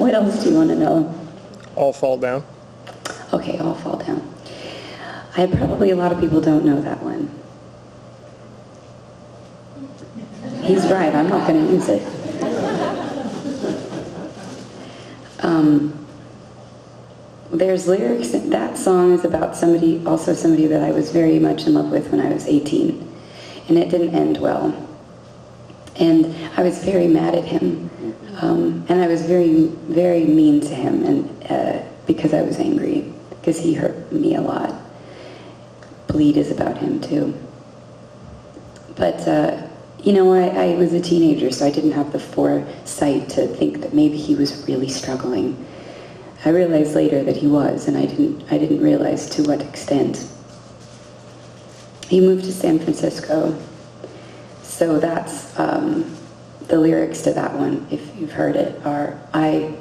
What else do you want to know? All Fall Down. Okay, All Fall Down. Probably a lot of people don't know that one. He's right, I'm not going to use it. There's lyrics, that song is about somebody that I was very much in love with when I was 18. And it didn't end well. And I was very mad at him. And I was very, very mean to him, and because I was angry, because he hurt me a lot. Bleed is about him too. But, I was a teenager, so I didn't have the foresight to think that maybe he was really struggling. I realized later that he was, and I didn't realize to what extent. He moved to San Francisco, so that's the lyrics to that one, if you've heard it, are I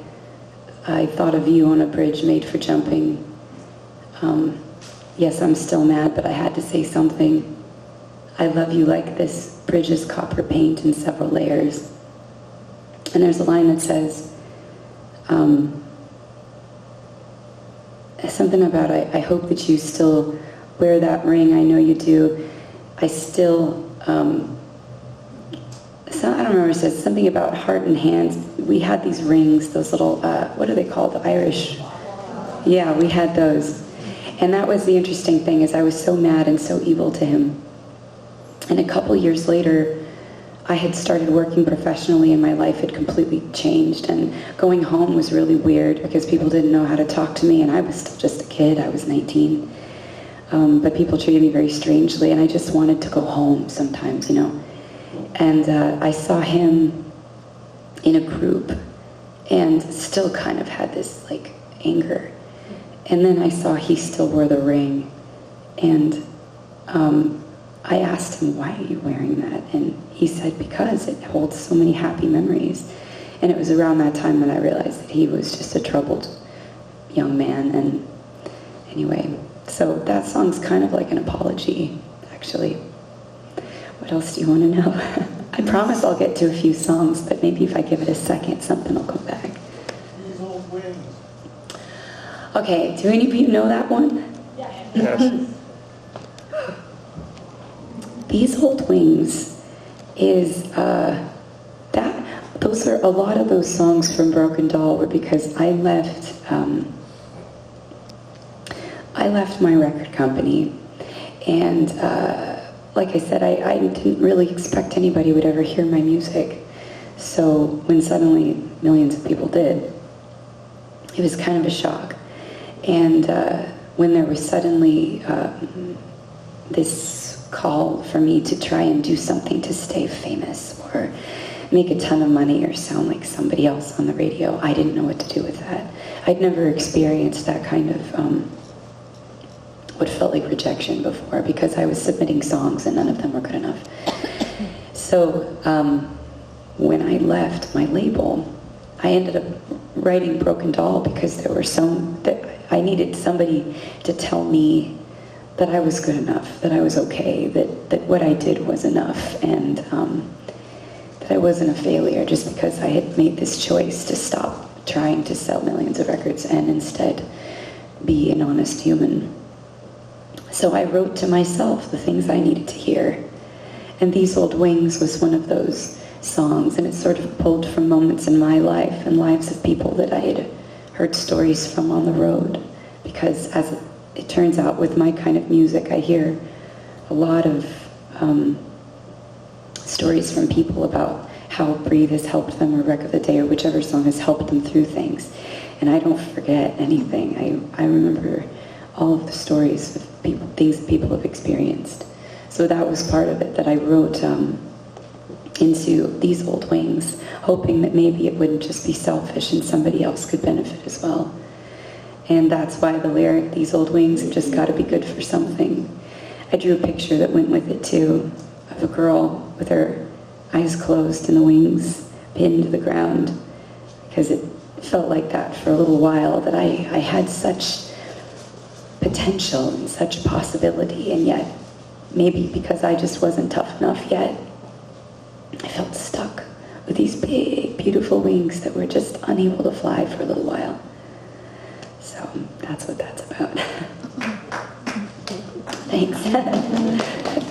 thought of you on a bridge made for jumping. Yes, I'm still mad, but I had to say something. I love you like this bridge is copper paint in several layers. And there's a line that says, something about, I hope that you still wear that ring, I know you do. I still, I don't remember, it says something about heart and hands. We had these rings, those little, what are they called, the Irish? Yeah, we had those. And that was the interesting thing, is I was so mad and so evil to him. And a couple years later, I had started working professionally and my life had completely changed, and going home was really weird because people didn't know how to talk to me, and I was still just a kid, I was 19. But people treated me very strangely, and I just wanted to go home sometimes, And I saw him in a group and still kind of had this anger. And then I saw he still wore the ring, and I asked him, why are you wearing that? And he said, because it holds so many happy memories. And it was around that time that I realized that he was just a troubled young man. And anyway, so that song's kind of like an apology, actually. What else do you want to know? I promise I'll get to a few songs, but maybe if I give it a second, something will come back. These Old Wings. Okay, do any of you know that one? Yes. These Old Wings is those are a lot of those songs from Broken Doll were because I left my record company, and like I said, I didn't really expect anybody would ever hear my music. So when suddenly millions of people did, it was kind of a shock. And when there was suddenly this call for me to try and do something to stay famous or make a ton of money or sound like somebody else on the radio, I didn't know what to do with that. I'd never experienced that kind of what felt like rejection before, because I was submitting songs and none of them were good enough. So when I left my label, I ended up writing Broken Doll because there were that I needed somebody to tell me that I was good enough, that I was okay, that what I did was enough, and that I wasn't a failure just because I had made this choice to stop trying to sell millions of records and instead be an honest human. So I wrote to myself the things I needed to hear. And These Old Wings was one of those songs, and it sort of pulled from moments in my life and lives of people that I had heard stories from on the road. Because as it turns out, with my kind of music, I hear a lot of stories from people about how Breathe has helped them, or Wreck of the Day, or whichever song has helped them through things. And I don't forget anything. I remember all of the stories of people, things that people have experienced. So that was part of it that I wrote into These Old Wings, hoping that maybe it wouldn't just be selfish and somebody else could benefit as well. And that's why the lyric, These Old Wings have just got to be good for something. I drew a picture that went with it too, of a girl with her eyes closed and the wings pinned to the ground, because it felt like that for a little while, that I had such potential and such possibility, and yet maybe because I just wasn't tough enough yet, I felt stuck with these big, beautiful wings that were just unable to fly for a little while. So that's what that's about. Thanks.